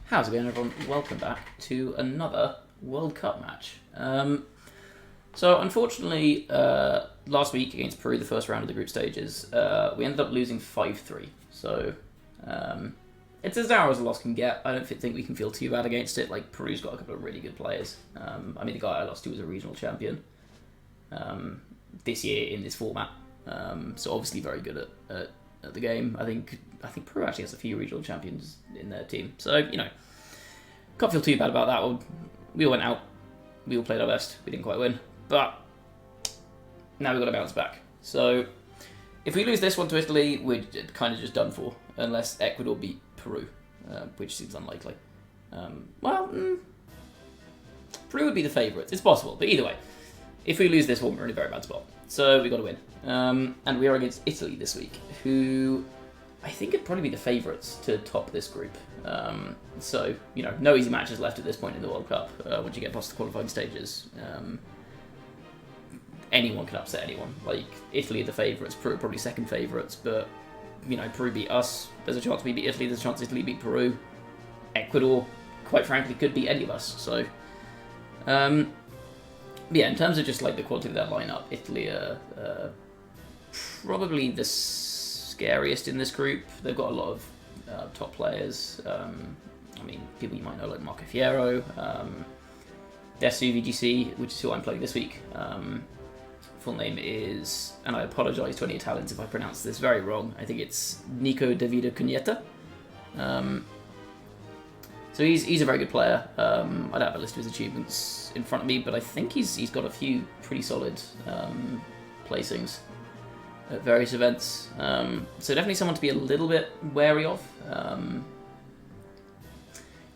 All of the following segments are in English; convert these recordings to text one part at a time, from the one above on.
How's it going, everyone? Welcome back to another World Cup match. So unfortunately, last week against Peru, the first round of the group stages, we ended up losing 5-3. So it's as dour as a loss can get. I don't think we can feel too bad against it. Like, Peru's got a couple of really good players. I mean, the guy I lost to was a regional champion this year in this format. So obviously very good at the game. I think Peru actually has a few regional champions in their team. So, you know, can't feel too bad about that. We all went out. We all played our best. We didn't quite win. But now we've got to bounce back. So if we lose this one to Italy, we're kind of just done for. Unless Ecuador beat Peru, which seems unlikely. Peru would be the favourites. It's possible. But either way, if we lose this one, we're in a very bad spot. So we've got to win. And we are against Italy this week, who I think would probably be the favourites to top this group. So, you know, no easy matches left at this point in the World Cup. Once you get past the qualifying stages, anyone can upset anyone. Like, Italy are the favourites, Peru are probably second favourites, but, you know, Peru beat us. There's a chance we beat Italy, there's a chance Italy beat Peru. Ecuador, quite frankly, could beat any of us. So, yeah, in terms of just like the quality of their lineup, Italy are probably the scariest in this group. They've got a lot of top players. I mean, people you might know like Marco Fierro, Desu VGC, which is who I'm playing this week. Full name is, and I apologise to any Italians if I pronounce this very wrong. I think it's Nico, Davide, Cognetta. So he's a very good player. I don't have a list of his achievements in front of me, but I think he's got a few pretty solid placings at various events. So definitely someone to be a little bit wary of.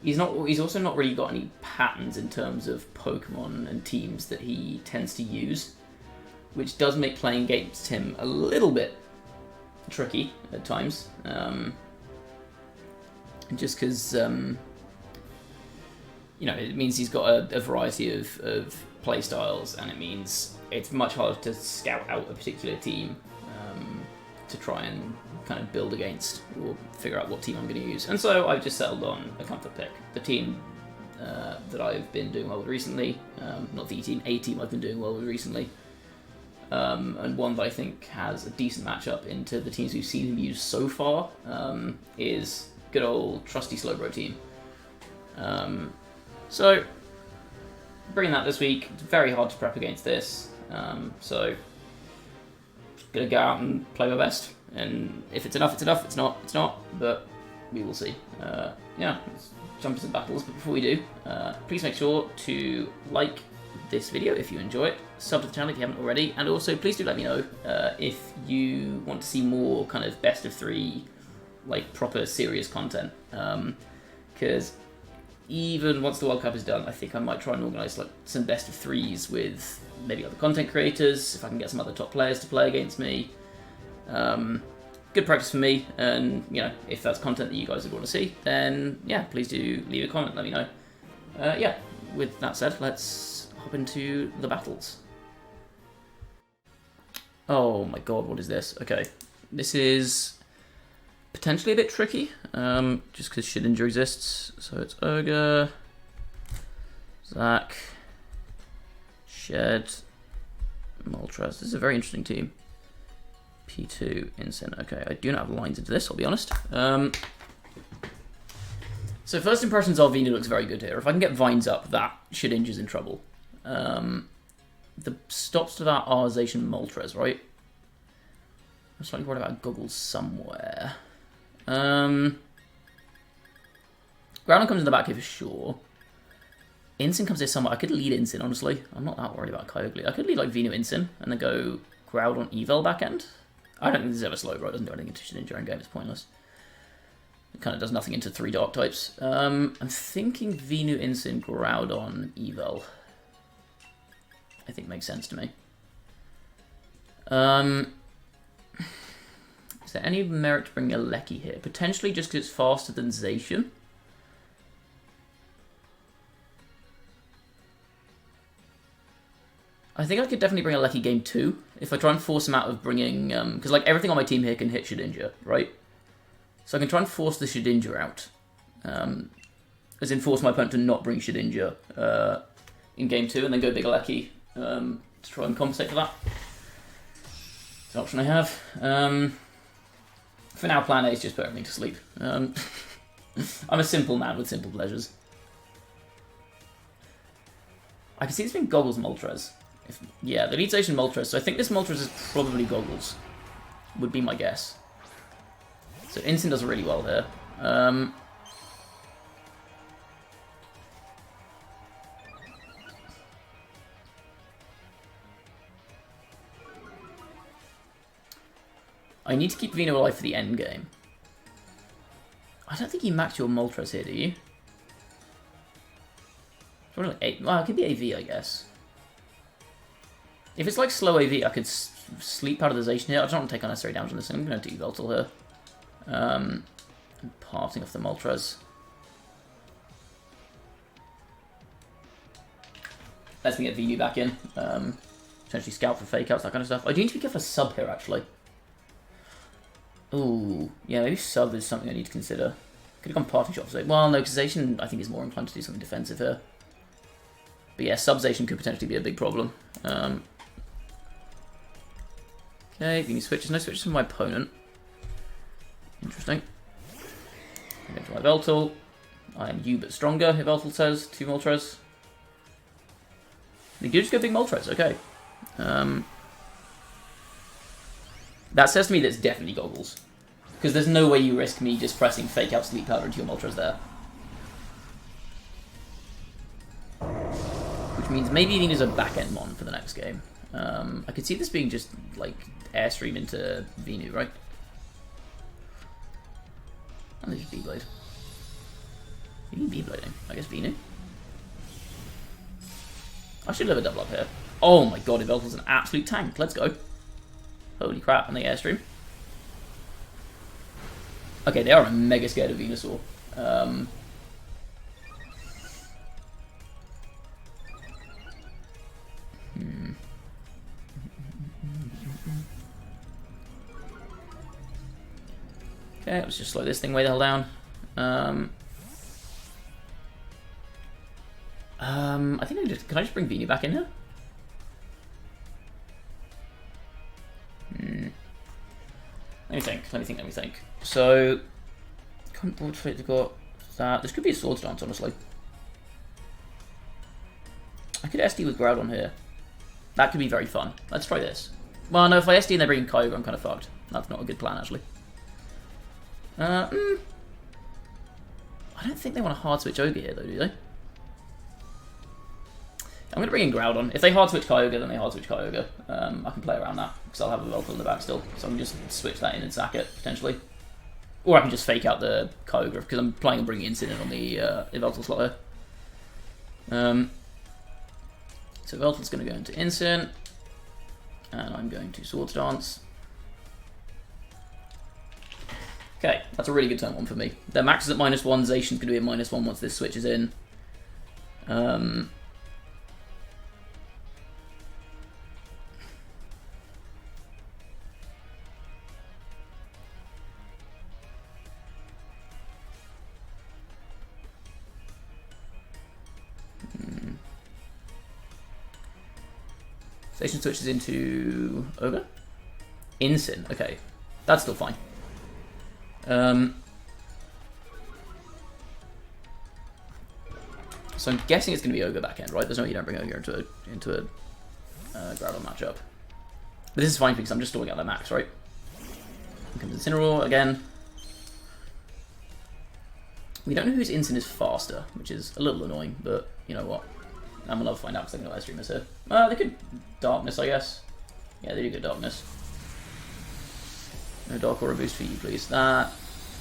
He's also not really got any patterns in terms of Pokemon and teams that he tends to use, which does make playing against him a little bit tricky at times. Just because, you know, it means he's got a variety of play styles, and it means it's much harder to scout out a particular team to try and kind of build against or figure out what team I'm going to use. And so I've just settled on a comfort pick. The team that I've been doing well with recently, not the team, a team I've been doing well with recently, and one that I think has a decent matchup into the teams we've seen him use so far, is good old trusty Slowbro team. So, bringing that this week, it's very hard to prep against this, so just gonna go out and play my best, and if it's enough, it's enough, it's not, but we will see. Yeah, let's jump into the battles, but before we do, please make sure to like this video if you enjoy it, sub to the channel if you haven't already, and also please do let me know if you want to see more kind of best of 3, like proper serious content, because even once the World Cup is done, I think I might try and organise like some best of 3s with maybe other content creators, if I can get some other top players to play against me. Good practice for me, and you know, if that's content that you guys would want to see, then yeah, please do leave a comment, let me know. Yeah, with that said, let's hop into the battles. Oh my god, what is this? Okay, this is potentially a bit tricky, just because Shedinja exists. So it's Ogre, Zach, Shed, Moltres. This is a very interesting team. P2, Incin. Okay, I do not have lines into this, I'll be honest. So first impressions are Vinu looks very good here. If I can get Vines up, that Shedinja's in trouble. The stops to that are Zacian Moltres, right? I'm slightly worried about Goggles somewhere. Groudon comes in the back here for sure. Incin comes here somewhere. I could lead Incin, honestly. I'm not that worried about Kyogre. I could lead like Venu Incin and then go Groudon Yvel back end. I don't think this is ever slow, bro. It doesn't do anything into Shedinja in game. It's pointless. It kind of does nothing into 3 dark types. I'm thinking Venu Incin, Groudon, Yvel. I think makes sense to me. Is there any merit to bringing a Lecky here? Potentially just because it's faster than Zacian. I think I could definitely bring a Lecky game 2 if I try and force him out of bringing... Because like everything on my team here can hit Shedinja, right? So I can try and force the Shedinja out. as in force my opponent to not bring Shedinja in game 2 and then go Big Alecki to try and compensate for that. It's an option I have. For now, plan A is just put everything to sleep. I'm a simple man with simple pleasures. I can see this being Goggles Moltres. Yeah, the lead station Moltres, so I think this Moltres is probably Goggles. Would be my guess. So Instant does really well here. I need to keep Vino alive for the end game. I don't think you maxed your Moltres here, do you? It's probably like 8. Well, it could be AV, I guess. If it's like slow AV, I could sleep Paradisation here. I don't want to take unnecessary damage on this thing. I'm going to do Yveltal here. I'm parting off the Moltres. Lets me get Vinu back in. Potentially scout for fake outs, that kind of stuff. I do need to be careful for sub here, actually. Ooh, yeah, maybe sub is something I need to consider. Could have gone parting shot for well, no, because Zation I think is more inclined to do something defensive here. But yeah, sub-Zation could potentially be a big problem. Okay, Vinu switches. No switches from my opponent. Interesting. I go to my Yveltal. I am you but stronger, Yveltal says. 2 Moltres. They do just go big Moltres, okay. That says to me that it's definitely Goggles. Because there's no way you risk me just pressing Fake Out Sleep Powder into your Moltres there. Which means maybe Venu's a back-end mon for the next game. I could see this being just, like, Airstream into Venu, right? Oh, there's B-Blade. Venu B-Blading. I guess Venu. I should have a double up here. Oh my god, Yveltal's an absolute tank. Let's go. Holy crap, and the Airstream. Okay, they are mega scared of Venusaur. Okay, let's just slow this thing way the hell down. I think can I just bring Venu back in here? Let me think. So, current board fate to got that. This could be a Swords Dance, honestly. I could SD with Groudon here. That could be very fun. Let's try this. Well, no, if I SD and they bring in Kyogre, I'm kind of fucked. That's not a good plan, actually. I don't think they want to hard switch Ogre here, though, do they? I'm going to bring in Groudon. If they hard switch Kyogre, then they hard switch Kyogre. I can play around that, because I'll have a Yveltal in the back still. So I can just switch that in and sack it, potentially. Or I can just fake out the Kyogre, because I'm planning on bringing Incident on the Yveltal slot here. So Yveltal's going to go into Instant. And I'm going to Swords Dance. Okay, that's a really good turn 1 for me. Their max is at -1, Zacian's going to be at -1 once this switches in. Zacian switches into Ogre? Instant, okay. That's still fine. So I'm guessing it's going to be Ogre back end, right? There's no way you don't bring Ogre into a Groudon matchup. But this is fine because I'm just stalling out their max, right? Here comes Incineroar again. We don't know whose Instant is faster, which is a little annoying, but you know what? I'm gonna find out because they're gonna live stream this here. They could Darkness, I guess. Yeah, they do good Darkness. No Dark Aura boost for you, please. That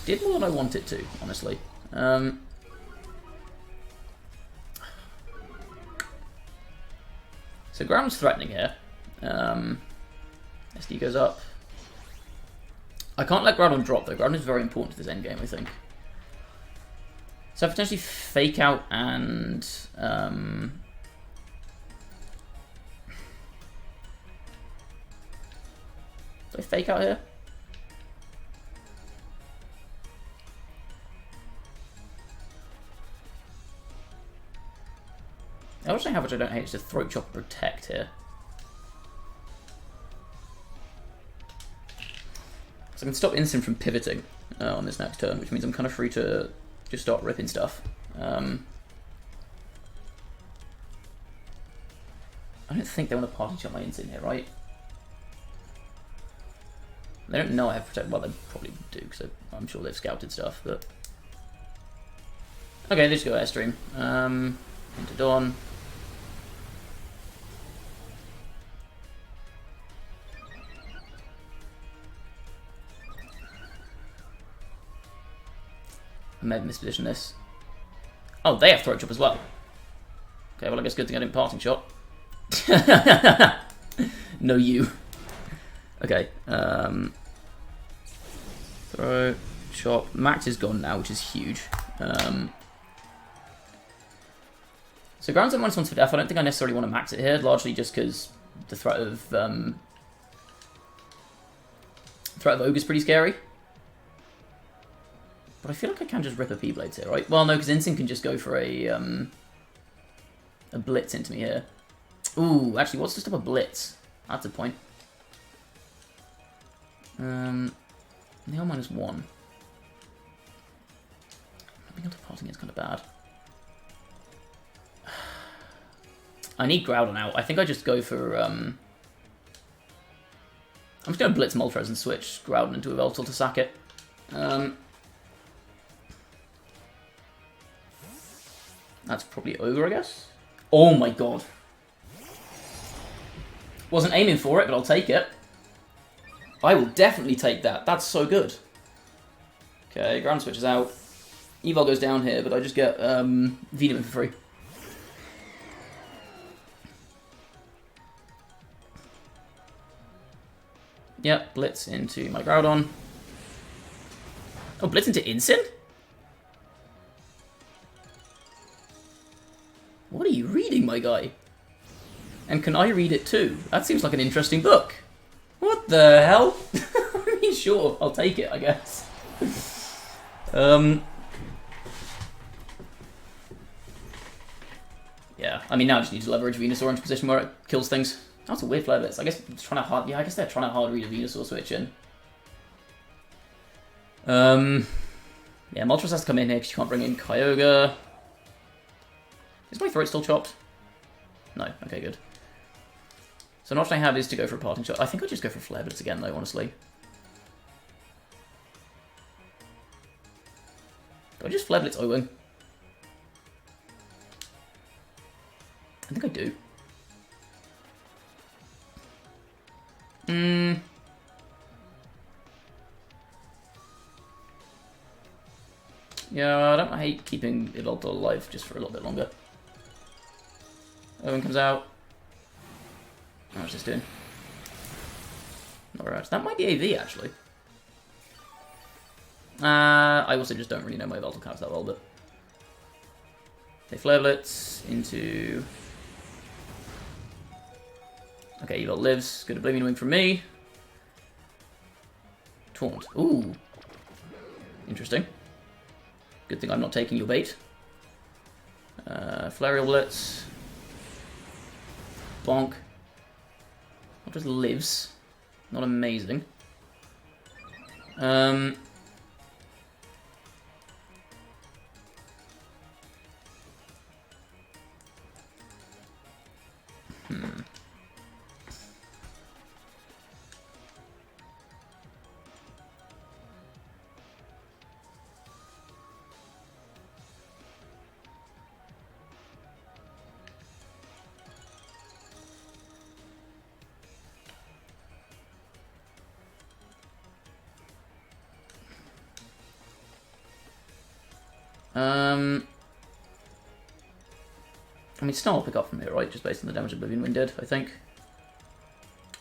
did more than I wanted to, honestly. So Ground's threatening here. SD goes up. I can't let Groudon drop though. Groudon is very important to this endgame, I think. So I potentially fake out and do I fake out here? I also how much I don't hate is to Throat Chop Protect here. So I can stop Instant from pivoting on this next turn, which means I'm kind of free to just start ripping stuff. I don't think they want to party shot my Instant here, right? They don't know I have Protect. Well, they probably do, because I'm sure they've scouted stuff, but... Okay, they just go Airstream. Into Dawn. I may have mispositioned this. Oh, they have Throat Chop as well. Okay, well I guess good thing I didn't Parting Shot. No you. Okay, Throat Chop. Max is gone now, which is huge. So Ground's at -1 for death. I don't think I necessarily want to max it here, largely just because the threat of Ogre is pretty scary. But I feel like I can just rip a P-Blades here, right? Well, no, because Instinct can just go for a Blitz into me here. Ooh, actually, what's to stop a Blitz? That's a point. Nail -1. Not being able to parting is kind of bad. I need Groudon out. I think I just go for... I'm just going to Blitz Moltres and switch Groudon into Yveltal to sack it. That's probably over, I guess. Oh my god. Wasn't aiming for it, but I'll take it. I will definitely take that. That's so good. Okay, Ground switches out. Evil goes down here, but I just get Venom for free. Yep, Blitz into my Groudon. Oh, Blitz into Incin? What are you reading, my guy? And can I read it too? That seems like an interesting book. What the hell? I mean, sure, I'll take it, I guess. Yeah, I mean, now I just need to leverage Venusaur into position where it kills things. That's a weird Flare Blitz. I guess it's trying to hard. Yeah, I guess they're trying to hard read a Venusaur switch in. Yeah, Moltres has to come in here because you can't bring in Kyogre. Is my throat still chopped? No. Okay, good. So an option I have is to go for a Parting Shot. I think I'll just go for Flare Blitz again, though, honestly. Do I just Flare Blitz O-Wing? I think I do. Yeah, I don't hate keeping Yveltal alive just for a little bit longer. Owen comes out. What's this doing? Not very much. That might be AV, actually. I also just don't really know my Yveltal cards that well, but... They Flare Blitz into... Okay, Yveltal lives. Good Oblivion Wing from me. Taunt. Ooh. Interesting. Good thing I'm not taking your bait. Flarial Blitz. Bonk. Not just lives. Not amazing. I mean, Star will pick up from here, right? Just based on the damage Oblivion Wing did, I think.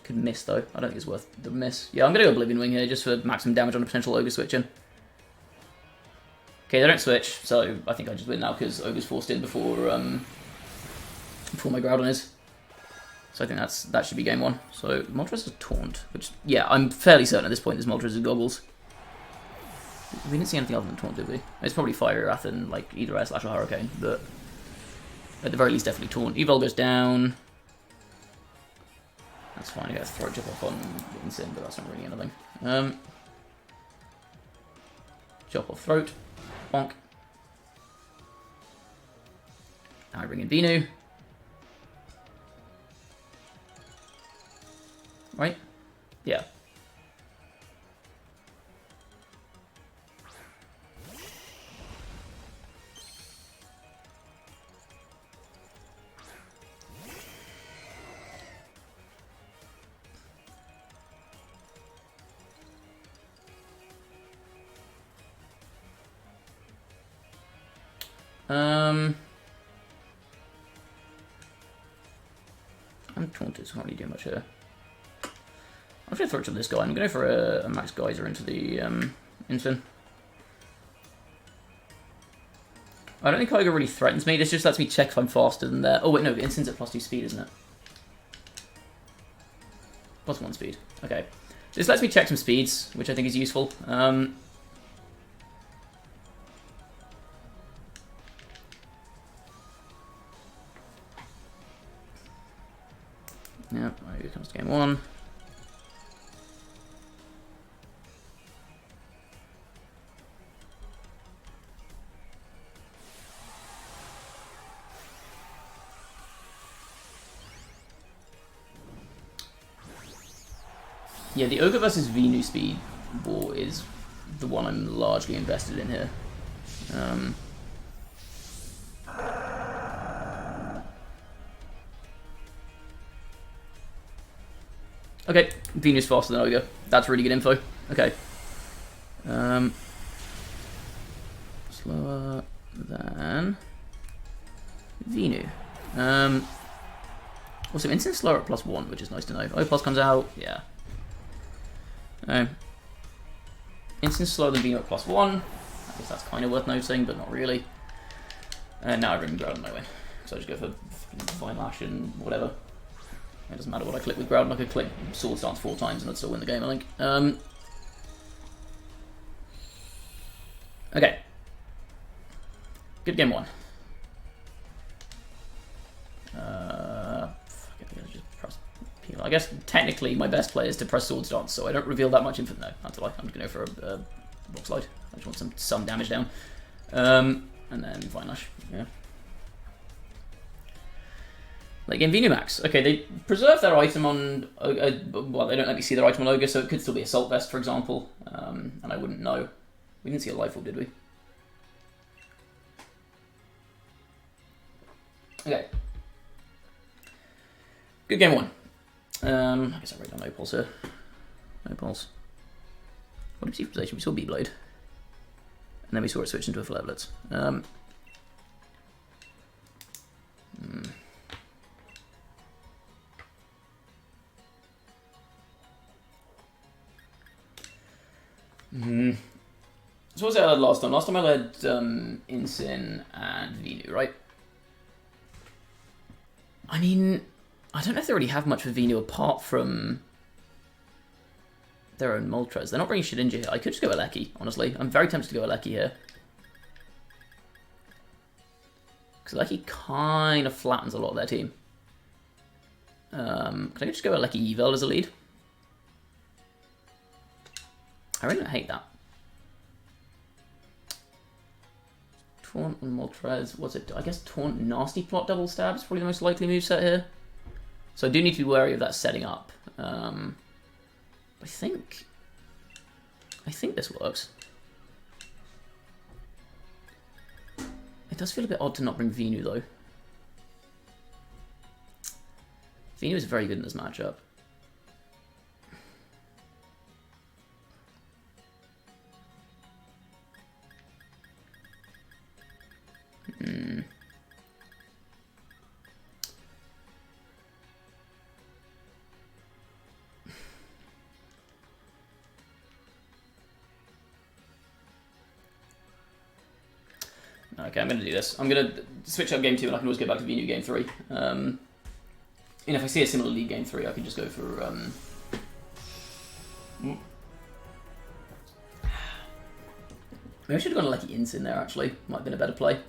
Could miss, though. I don't think it's worth the miss. Yeah, I'm going to go Oblivion Wing here, just for maximum damage on a potential Ogre switching. Okay, they don't switch, so I think I just win now, because Ogre's forced in before my Groudon is. So I think that should be game one. So, Moltres is Taunt, which, yeah, I'm fairly certain at this point this Moltres is Goggles. We didn't see anything other than Taunt, did we? It's probably Fire Wrath and, like, either Air Slash or Hurricane, but... At the very least, definitely Taunt. Yveltal goes down. That's fine, I get a throat chip off on Insane, but that's not really anything. Chop off throat. Bonk. Now I bring in Venu. Right? Yeah. I'm taunted, so I can't really do much here. I'm going to throw it to this guy. I'm going to go for a Max Geyser into the Instant. I don't think Kyogre really threatens me. This just lets me check if I'm faster than there. Oh wait, no, Instant's at +2 speed, isn't it? +1 speed. Okay. This lets me check some speeds, which I think is useful. Yeah, here comes game 1. Yeah, the Ogre versus Venu speed war is the one I'm largely invested in here. Okay, Venu's faster than Ogre. That's really good info. Okay. Slower than Venu. Also, Instant slower at +1, which is nice to know. O plus comes out. Yeah. Instant slower than Venu at +1. I guess that's kind of worth noticing, but not really. And now I bring Ground my way. So I just go for Vine Lash and whatever. It doesn't matter what I click with Ground, I could click Sword Stance 4 times and I'd still win the game, I think. Okay. Good game 1. I guess technically my best play is to press Sword Stance, so I don't reveal that much info. No, that's a lie. I'm going to go for a Rock Slide. I just want some damage down. And then Vine Lash. Yeah. Like in Venumax. Okay, they preserve their item on... well, they don't let me see their item on Ogre, so it could still be Assault Vest, for example. And I wouldn't know. We didn't see a Life Orb, did we? Okay. Good game 1. I guess I wrote down no pulse here. No pulse. What did we see for position? We saw Beyblade. And then we saw it switch into a Flare Blitz. So what was I led last time? Last time I led Incin and Venu, right? I mean, I don't know if they already have much for Venu apart from their own Moltres. They're not bringing Shedinja here. I could just go Aleki, honestly. I'm very tempted to go Aleki here. Because Aleki kind of flattens a lot of their team. Can I just go Aleki Yveltal as a lead? I really don't hate that. Taunt on Moltres. What's it? I guess Taunt Nasty Plot Double Stab is probably the most likely moveset here. So I do need to be wary of that setting up. I think this works. It does feel a bit odd to not bring Venu though. Venu is very good in this matchup. Okay, I'm going to do this. I'm going to switch up game 2 and I can always go back to Venu game 3. And if I see a similar lead game 3, I can just go for... Maybe I should have gone a Lucky Ints in there, actually. Might have been a better play.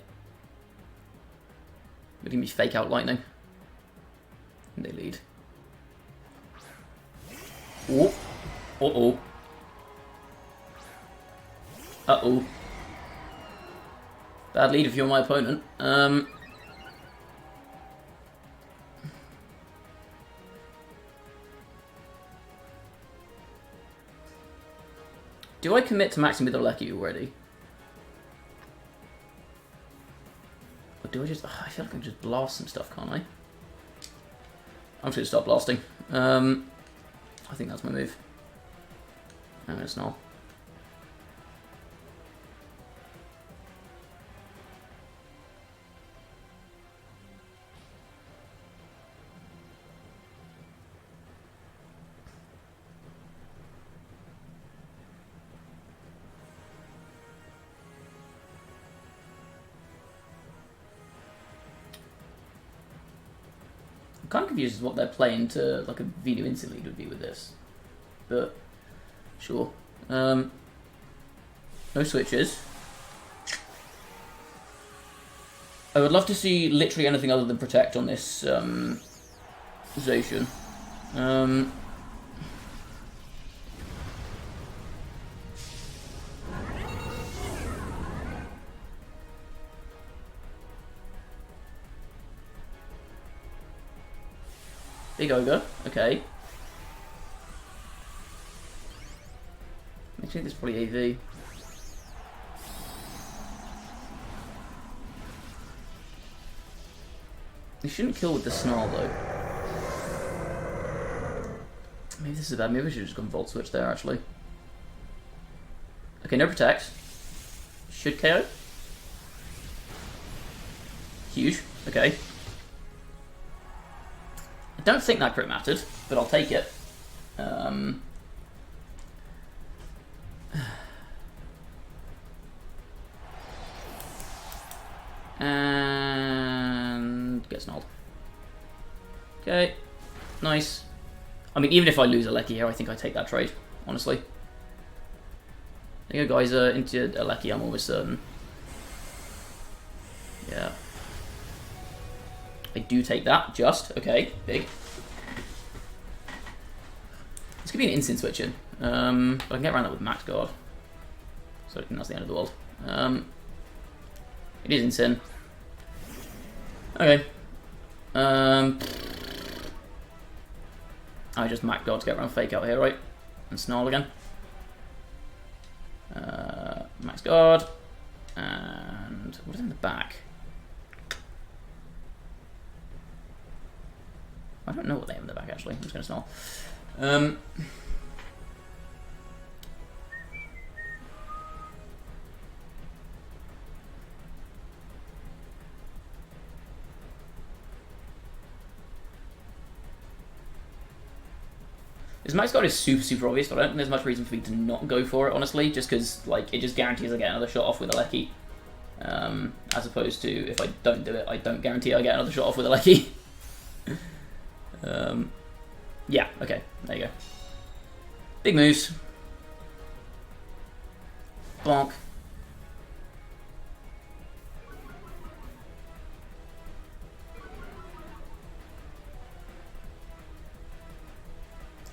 They're gonna be fake out lightning. And they lead. Oh. Uh-oh. Uh-oh. Bad lead if you're my opponent. Do I commit to maxing with Alecki already? Or do I just... I feel like I can just blast some stuff, can't I? I'm just going to start blasting. I think that's my move. I'm going to snarl. I'm kind of confused as what they're playing to like a Vino instant lead would be with this, but sure. No switches. I would love to see literally anything other than protect on this Zacian. Big Ogre, okay. I think this is probably AV. You shouldn't kill with the Snarl though. Maybe this is bad. Maybe I should have just gone Volt Switch there actually. Okay, no protect. Should KO. Huge. Okay. I don't think that crit mattered, but I'll take it. And get snarled. Okay, nice. I mean, even if I lose Alecki here, I think I take that trade, honestly. There you go, guys, into Alecki, I'm almost certain. Yeah. I do take that, just. Okay, big. This could be an instant switch in. But I can get around that with max guard. So I think that's the end of the world. It is insane. Okay. I just max guard to get around fake out here, right? And snarl again. Max guard. And what is in the back? I don't know what they have in the back actually. I'm just going to snarl. This max guard is super obvious, but I don't think there's much reason for me to not go for it, honestly, just because like it just guarantees I get another shot off with Alecki. As opposed to if I don't do it, I don't guarantee I get another shot off with Alecki. Yeah, okay, there you go. Big moves. Bonk.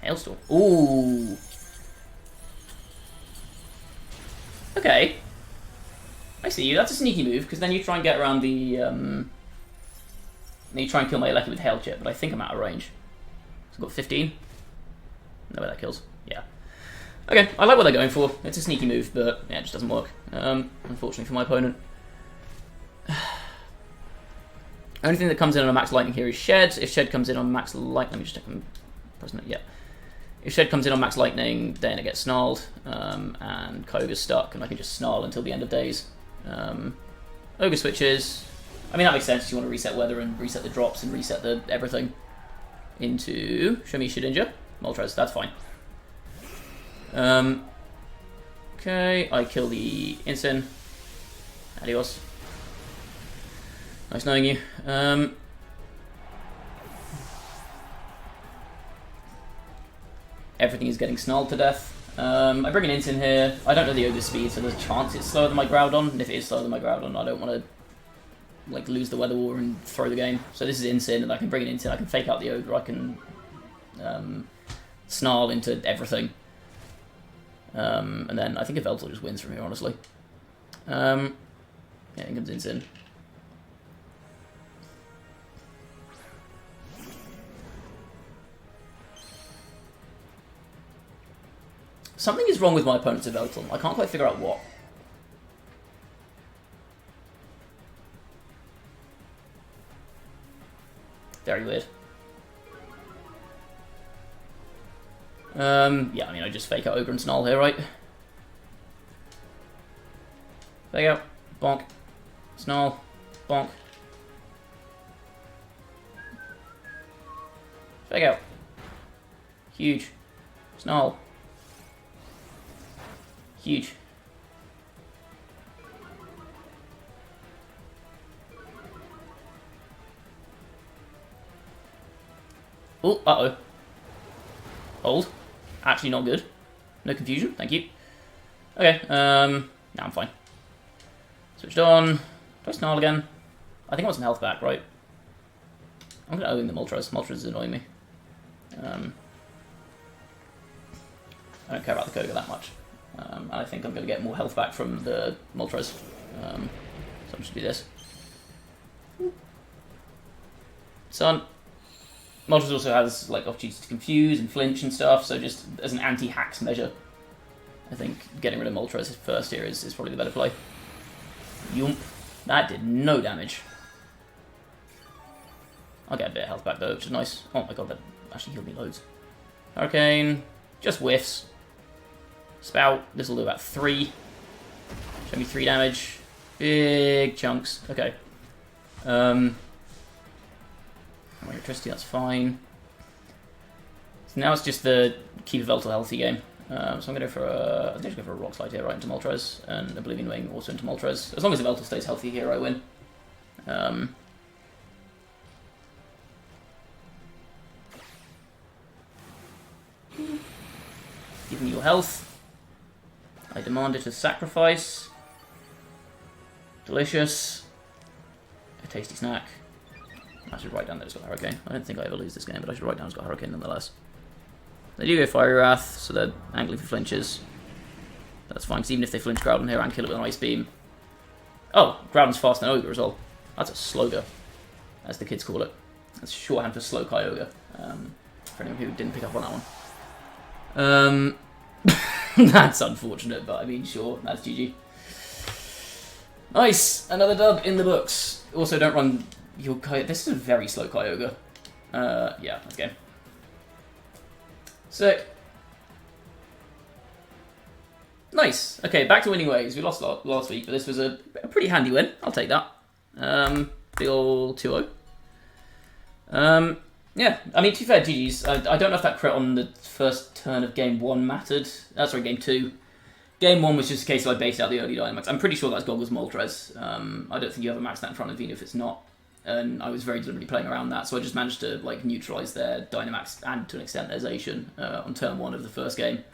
Hailstorm. Ooh. Okay. I see you. That's a sneaky move, because then you try and get around the... then you try and kill my Alecki with Hail Chip, but I think I'm out of range. So I've got 15. No way that kills. Yeah. Okay, I like what they're going for. It's a sneaky move, but yeah, it just doesn't work. Unfortunately for my opponent. Only thing that comes in on a max lightning here is Shed. If Shed comes in on max lightning, let me just check I'm pressing it. Yeah. If Shed comes in on max lightning, then it gets snarled, and Koga's stuck, and I can just snarl until the end of days. Ogre switches. I mean, that makes sense. You want to reset weather and reset the drops and reset the everything into Shami Shedinja. Moltres, that's fine. Okay, I kill the Incin. Adios. Nice knowing you. Everything is getting snarled to death. I bring an Incin here. I don't know the Ogre's speed, so there's a chance it's slower than my Groudon. And if it is slower than my Groudon, I don't want to like lose the Weather War and throw the game. So this is Insyn, and I can bring it into. I can fake out the Ogre. I can snarl into everything, and then I think Yveltal just wins from here. Honestly, yeah, here comes Insyn. Something is wrong with my opponent's Yveltal. I can't quite figure out what. Very weird. Yeah, I mean, I just fake out Ogre and Snarl here, right? Fake out, bonk, Snarl, bonk. Fake out. Huge. Snarl. Huge. Oh, uh-oh. Hold. Actually not good. No confusion, thank you. Okay, now I'm fine. Switched on. Do I snarl again? I think I want some health back, right? I'm gonna own the Moltres. Moltres is annoying me. I don't care about the Koga that much. And I think I'm gonna get more health back from the Moltres. So I'm just gonna do this. Sun. Moltres also has like opportunities to confuse and flinch and stuff, so just as an anti-hacks measure, I think getting rid of Moltres first here is probably the better play. Yump. That did no damage. I'll get a bit of health back though, which is nice. Oh my god, that actually healed me loads. Hurricane. Just whiffs. Spout. This will do about 3. Show me 3 damage. Big chunks. Okay. Electricity, that's fine. So now it's just the keep Yveltal healthy game. So I'm going to go for a... I think I go for a Rock Slide here right into Moltres, and Oblivion Wing also into Moltres. As long as Yveltal stays healthy here, I win. Give me your health. I demand it as sacrifice. Delicious. A tasty snack. I should write down that it's got Hurricane. I don't think I ever lose this game, but I should write down it's got Hurricane nonetheless. They do go Fiery Wrath, so they're angling for flinches. That's fine, because even if they flinch Groudon here and kill it with an Ice Beam... Oh, Groudon's faster than Ogre as well. That's a Slowga, as the kids call it. That's shorthand for Slow Kyogre, for anyone who didn't pick up on that one. That's unfortunate, but I mean, sure, that's GG. Nice! Another dub in the books. Also, don't run... This is a very slow Kyogre. Yeah, let's go. Sick. Nice. Okay, back to winning ways. We lost last week, but this was a pretty handy win. I'll take that. Big ol' 2-0. Yeah, I mean, to be fair, GG's. I don't know if that crit on the first turn of game 1 mattered. Sorry, game 2. Game 1 was just a case of I baited out the early Dynamax. I'm pretty sure that's Goggles Moltres. I don't think you ever max that in front of Vino if it's not. And I was very deliberately playing around that, so I just managed to like neutralise their Dynamax and to an extent their Zacian on turn 1 of the first game,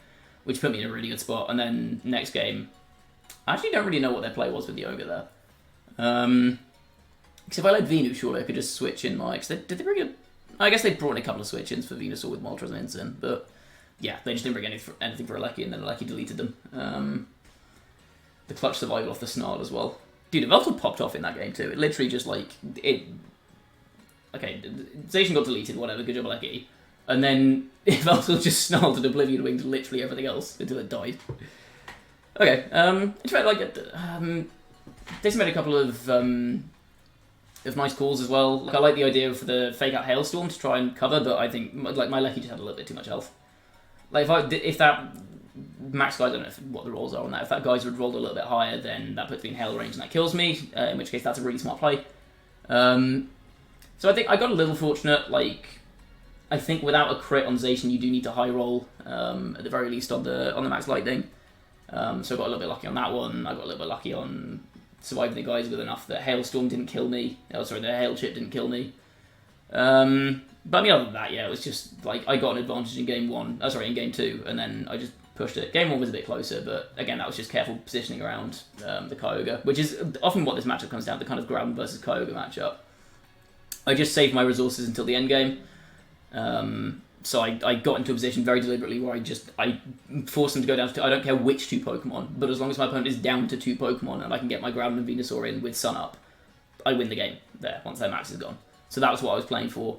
which put me in a really good spot. And then next game, I actually don't really know what their play was with the Ogre there. Because if I led Venu, surely I could just switch in my... Did they bring a... I guess they brought in a couple of switch-ins for Venusaur with Moltres and Insyn, but yeah, they just didn't bring anything for Alecki, and then Alecki deleted them. The clutch survival off the Snarl as well. Dude, Yveltal popped off in that game too. It literally just like... Okay, Zacian got deleted, whatever, good job Alecki. And then Yveltal just snarled and Oblivion Winged literally everything else until it died. Okay, in fact, like, Jason made a couple of nice calls as well. Like, I like the idea for the fake out Hailstorm to try and cover, but I think like my Alecki just had a little bit too much health. Like if that max guys, I don't know what the rolls are on that. If that guys would rolled a little bit higher, then that puts me in hail range and that kills me. In which case, that's a really smart play. So I think I got a little fortunate. Like, I think without a crit on Zacian, you do need to high roll at the very least on the max lightning. So I got a little bit lucky on that one. I got a little bit lucky on surviving the guys with enough that Hailstorm didn't kill me. Oh, sorry, the Hail Chip didn't kill me. But I mean, other than that, yeah, it was just like I got an advantage in game 1. In game 2, and then I just pushed it. Game 1 was a bit closer, but again, that was just careful positioning around the Kyogre, which is often what this matchup comes down to, kind of Groudon versus Kyogre matchup. I just saved my resources until the end game. So I got into a position very deliberately where I forced them to go down to 2. I don't care which 2 Pokemon, but as long as my opponent is down to 2 Pokemon and I can get my Groudon and Venusaur in with Sun Up, I win the game there once their max is gone. So that was what I was playing for.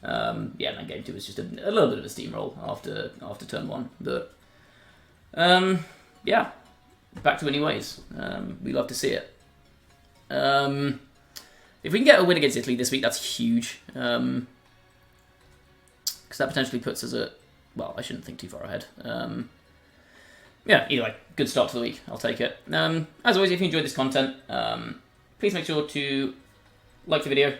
And then game 2 was just a little bit of a steamroll after turn 1. But yeah, back to winning ways. We love to see it. If we can get a win against Italy this week, that's huge. Because that potentially puts us at... Well, I shouldn't think too far ahead. Yeah, either way, good start to the week. I'll take it. As always, if you enjoyed this content, please make sure to like the video,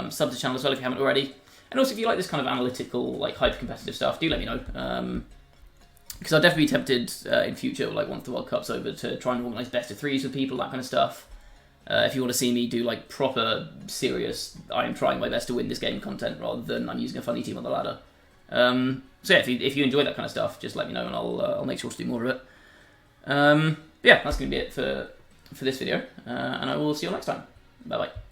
sub to the channel as well if you haven't already. And also, if you like this kind of analytical, like hyper-competitive stuff, do let me know. Because I'll definitely be tempted in future, like once the World Cup's over, to try and organise best of 3s with people, that kind of stuff. If you want to see me do like proper, serious, I am trying my best to win this game content rather than I'm using a funny team on the ladder. So yeah, if you enjoy that kind of stuff, just let me know and I'll make sure to do more of it. Yeah, that's going to be it for this video, and I will see you all next time. Bye bye.